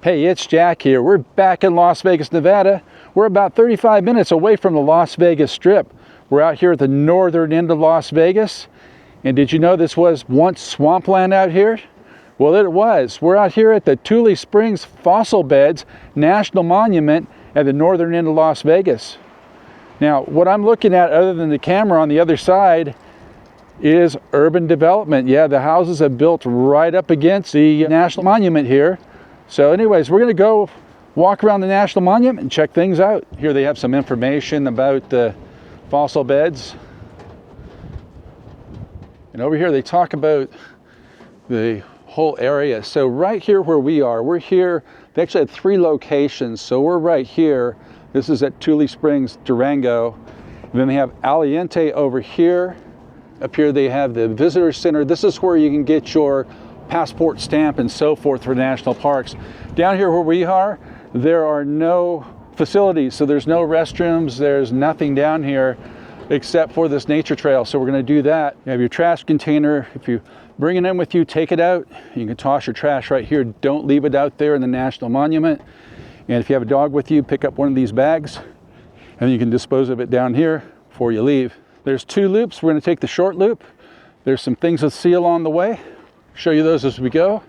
Hey, it's Jack here. We're back in Las Vegas, Nevada. We're about 35 minutes away from the Las Vegas Strip. We're out here at the northern end of Las Vegas. And did you know this was once swampland out here? Well, it was. We're out here at the Tule Springs Fossil Beds National Monument at the northern end of Las Vegas. Now, what I'm looking at other than the camera on the other side is urban development. Yeah, the houses have built right up against the National Monument here. So anyways, we're going to go walk around the National Monument and check things out. Here they have some information about the fossil beds. And over here they talk about the whole area. So right here where we are, we're here, they actually had 3 locations. So we're right here. This is at Tule Springs, Durango. And then they have Aliente over here. Up here they have the visitor center. This is where you can get your passport stamp and so forth for national parks. Down here where we are, there are no facilities. So there's no restrooms, there's nothing down here except for this nature trail. So we're going to do that. You have your trash container. If you bring it in with you, take it out. You can toss your trash right here. Don't leave it out there in the National Monument. And if you have a dog with you, pick up one of these bags and you can dispose of it down here before you leave. There's 2 loops. We're going to take the short loop. There's some things to see along the way. Show you those as we go.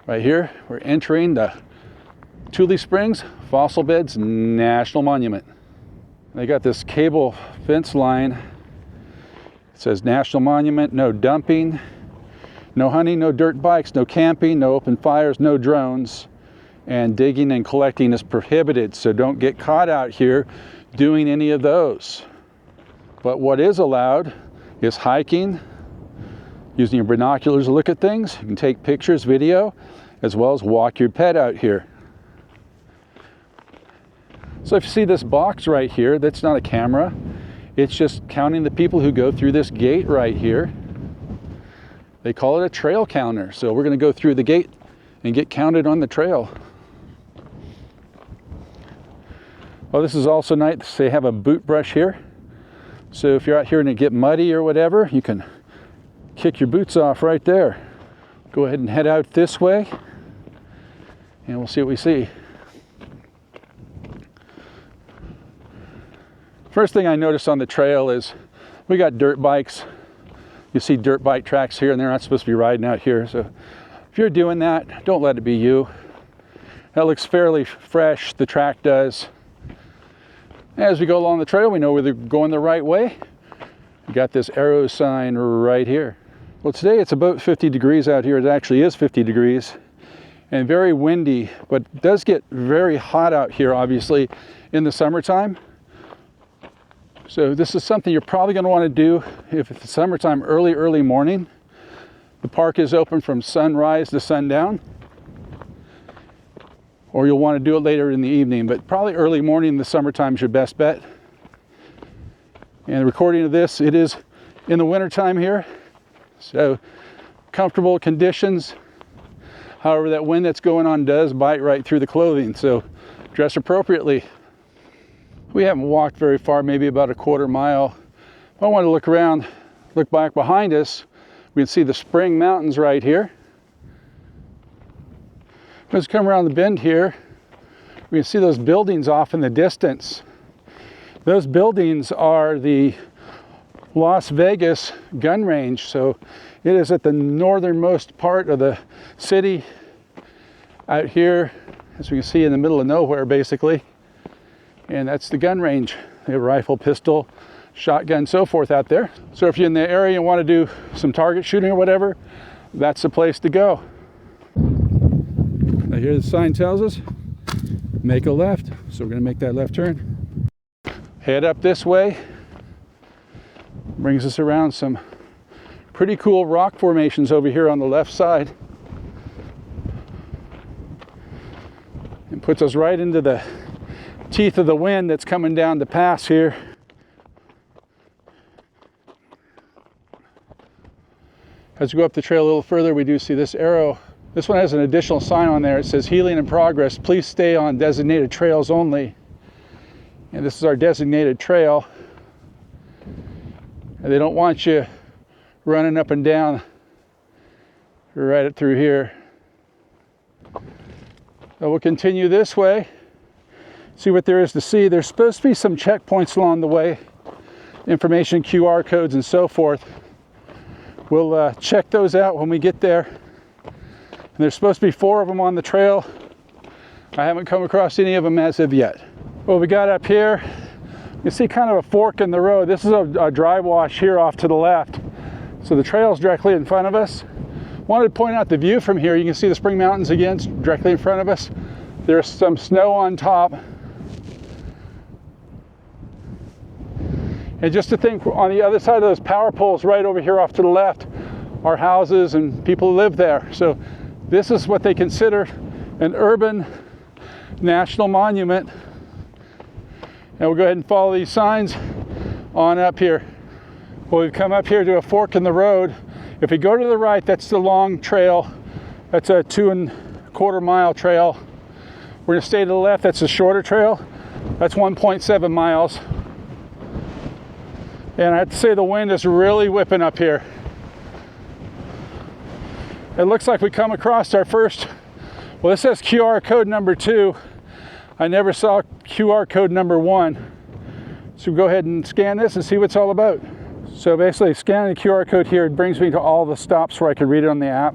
Right here, we're entering the Tule Springs Fossil Beds National Monument. They got this cable fence line. It says National Monument, no dumping, no hunting, no dirt bikes, no camping, no open fires, no drones, and digging and collecting is prohibited. So don't get caught out here doing any of those. But what is allowed is hiking, using your binoculars to look at things. You can take pictures, video, as well as walk your pet out here. So if you see this box right here, that's not a camera. It's just counting the people who go through this gate right here. They call it a trail counter. So we're going to go through the gate and get counted on the trail. Well, this is also nice. They have a boot brush here. So if you're out here and it get muddy or whatever, you can kick your boots off right there. Go ahead and head out this way and we'll see what we see. First thing I noticed on the trail is we got dirt bikes. You see dirt bike tracks here and they're not supposed to be riding out here. So if you're doing that, don't let it be you. That looks fairly fresh, the track does. As we go along the trail, we know we're going the right way. We got this arrow sign right here. Well, today it's about 50 degrees out here. It actually is 50 degrees and very windy, but it does get very hot out here, obviously, in the summertime. So this is something you're probably going to want to do if it's summertime, early morning. The park is open from sunrise to sundown. Or you'll want to do it later in the evening, but probably early morning in the summertime is your best bet. And the recording of this, it is in the wintertime here. So comfortable conditions. However, that wind that's going on does bite right through the clothing, so dress appropriately. We haven't walked very far, maybe about a quarter mile. If I want to look around, look back behind us, we can see the Spring Mountains right here. Let's come around the bend here. We can see those buildings off in the distance. Those buildings are the Las Vegas gun range. So it is at the northernmost part of the city out here, as we can see, in the middle of nowhere basically. And that's the gun range. They have rifle, pistol, shotgun, so forth out there. So if you're in the area and want to do some target shooting or whatever, that's the place to go. Now here the sign tells us, make a left. So we're going to make that left turn. Head up this way. Brings us around some pretty cool rock formations over here on the left side. And puts us right into the teeth of the wind that's coming down the pass here. As we go up the trail a little further, we do see this arrow. This one has an additional sign on there. It says healing in progress. Please stay on designated trails only. And this is our designated trail. And they don't want you running up and down right through here. So we'll continue this way, see what there is to see. There's supposed to be some checkpoints along the way, information, QR codes, and so forth. We'll check those out when we get there. And there's supposed to be 4 of them on the trail. I haven't come across any of them as of yet. What we got up here, you see kind of a fork in the road. This is a dry wash here off to the left. So the trail's directly in front of us. Wanted to point out the view from here. You can see the Spring Mountains again directly in front of us. There's some snow on top. And just to think, on the other side of those power poles right over here off to the left are houses and people who live there. So this is what they consider an urban national monument. And we'll go ahead and follow these signs on up here. Well, we've come up here to a fork in the road. If we go to the right, that's the long trail. That's a 2¼ mile trail. We're gonna stay to the left, that's a shorter trail. That's 1.7 miles. And I have to say the wind is really whipping up here. It looks like we come across our first, well, this says QR code number 2. I never saw QR code number 1. So we'll go ahead and scan this and see what it's all about. So basically scanning the QR code here, it brings me to all the stops where I can read it on the app.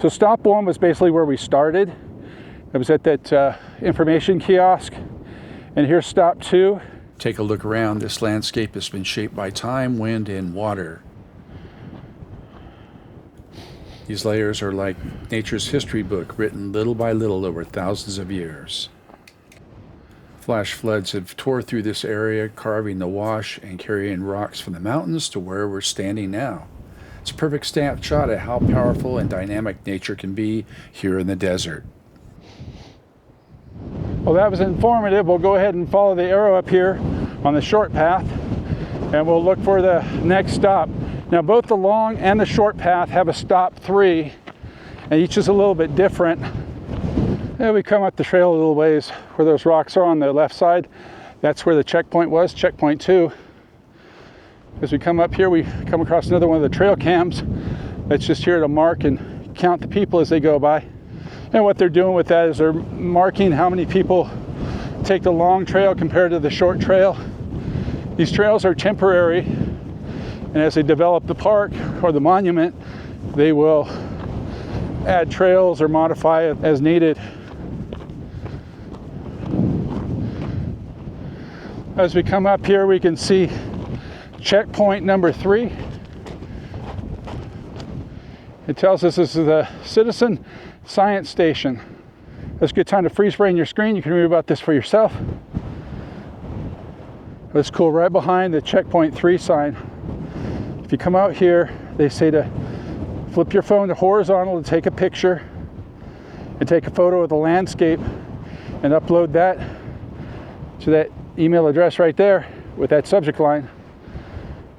So stop 1 was basically where we started. It was at that information kiosk. And here's stop 2. Take a look around. This landscape has been shaped by time, wind, and water. These layers are like nature's history book, written little by little over thousands of years. Flash floods have tore through this area, carving the wash and carrying rocks from the mountains to where we're standing now. It's a perfect snapshot of how powerful and dynamic nature can be here in the desert. Well, that was informative. We'll go ahead and follow the arrow up here on the short path, and we'll look for the next stop. Now, both the long and the short path have a stop 3, and each is a little bit different. And we come up the trail a little ways where those rocks are on the left side. That's where the checkpoint was, checkpoint 2. As we come up here, we come across another one of the trail cams that's just here to mark and count the people as they go by. And what they're doing with that is they're marking how many people take the long trail compared to the short trail. These trails are temporary, and as they develop the park or the monument, they will add trails or modify it as needed. As we come up here, we can see checkpoint number 3. It tells us this is the Citizen Science Station. That's a good time to freeze frame your screen. You can read about this for yourself. It's cool, right behind the checkpoint 3 sign. If you come out here, they say to flip your phone to horizontal to take a picture and take a photo of the landscape and upload that to that email address right there with that subject line.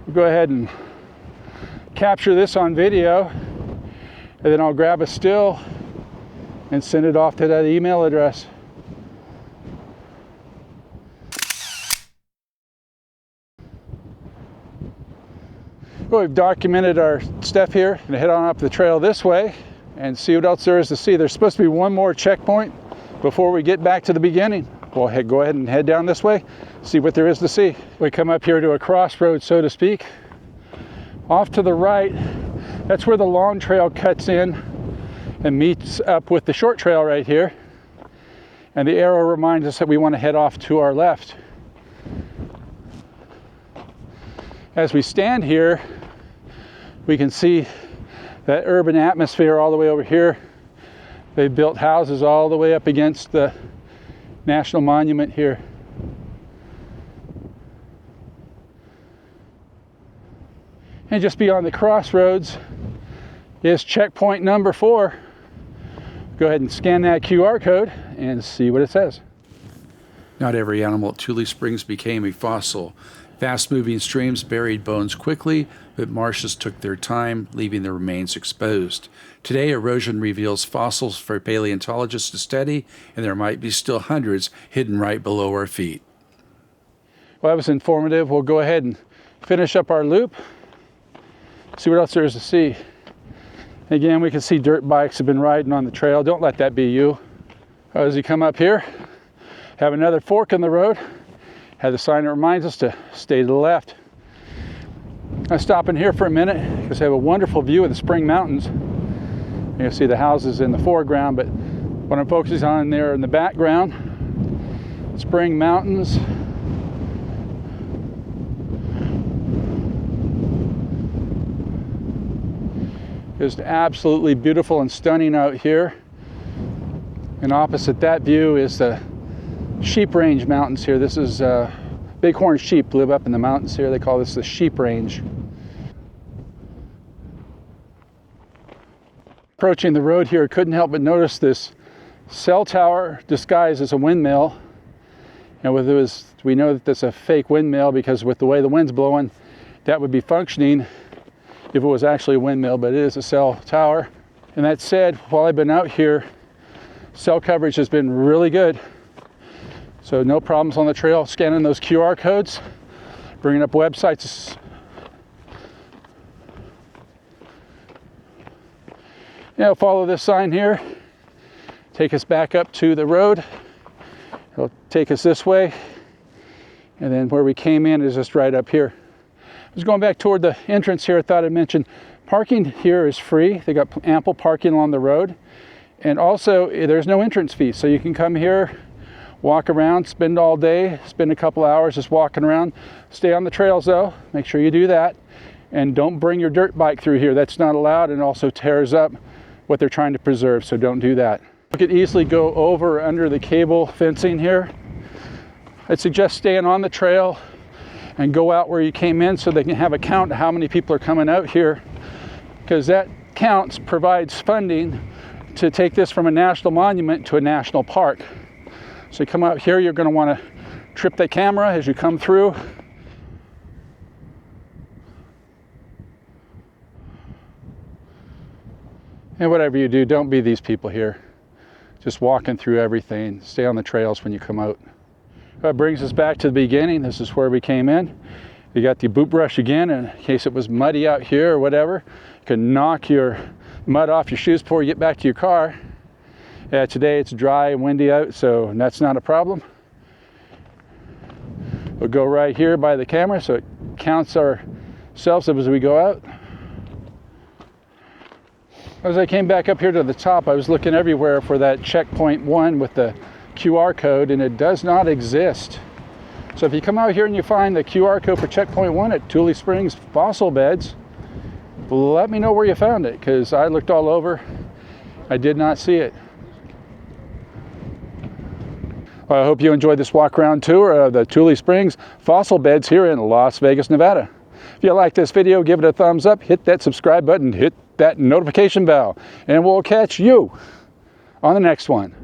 We'll go ahead and capture this on video, and then I'll grab a still and send it off to that email address. Well, we've documented our stuff here and head on up the trail this way and see what else there is to see. There's supposed to be one more checkpoint before we get back to the beginning. We'll go ahead and head down this way, see what there is to see. We come up here to a crossroad, so to speak. Off to the right, that's where the long trail cuts in and meets up with the short trail right here. And the arrow reminds us that we want to head off to our left. As we stand here, we can see that urban atmosphere all the way over here. They built houses all the way up against the National Monument here. And just beyond the crossroads is checkpoint number 4. Go ahead and scan that QR code and see what it says. Not every animal at Tule Springs became a fossil. Fast-moving streams buried bones quickly, but marshes took their time, leaving the remains exposed. Today, erosion reveals fossils for paleontologists to study, and there might be still hundreds hidden right below our feet. Well, that was informative. We'll go ahead and finish up our loop, see what else there is to see. Again, we can see dirt bikes have been riding on the trail. Don't let that be you. As you come up here, have another fork in the road. Have the sign that reminds us to stay to the left. I stop in here for a minute because I have a wonderful view of the Spring Mountains. You can see the houses in the foreground, but what I'm focusing on there in the background, Spring Mountains. Just absolutely beautiful and stunning out here. And opposite that view is the Sheep Range Mountains here. This is bighorn sheep live up in the mountains here. They call this the Sheep Range. Approaching the road here, couldn't help but notice this cell tower disguised as a windmill. And we know that that's a fake windmill because with the way the wind's blowing, that would be functioning if it was actually a windmill, but it is a cell tower. And that said, while I've been out here, cell coverage has been really good. So no problems on the trail, scanning those QR codes, bringing up websites. Now follow this sign here, take us back up to the road. It'll take us this way, and then where we came in is just right up here. I was going back toward the entrance here. I thought I'd mention parking here is free. They got ample parking along the road, and also there's no entrance fee, so you can come here, walk around, spend all day, spend a couple hours just walking around. Stay on the trails though, make sure you do that, and don't bring your dirt bike through here. That's not allowed, and also tears up what they're trying to preserve, so don't do that. You could easily go over or under the cable fencing here. I'd suggest staying on the trail and go out where you came in so they can have a count of how many people are coming out here, because that counts provides funding to take this from a national monument to a national park. So you come out here, you're going to want to trip the camera as you come through. And whatever you do, don't be these people here. Just walking through everything. Stay on the trails when you come out. That brings us back to the beginning. This is where we came in. You got the boot brush again in case it was muddy out here or whatever. You can knock your mud off your shoes before you get back to your car. Today it's dry and windy out, so that's not a problem. We'll go right here by the camera so it counts ourselves as we go out. As I came back up here to the top, I was looking everywhere for that checkpoint 1 with the QR code, and it does not exist. So if you come out here and you find the QR code for checkpoint 1 at Tule Springs Fossil Beds, let me know where you found it, because I looked all over. I did not see it. Well, I hope you enjoyed this walk around tour of the Tule Springs Fossil Beds here in Las Vegas, Nevada. If you like this video, give it a thumbs up, hit that subscribe button, hit that notification bell, and we'll catch you on the next one.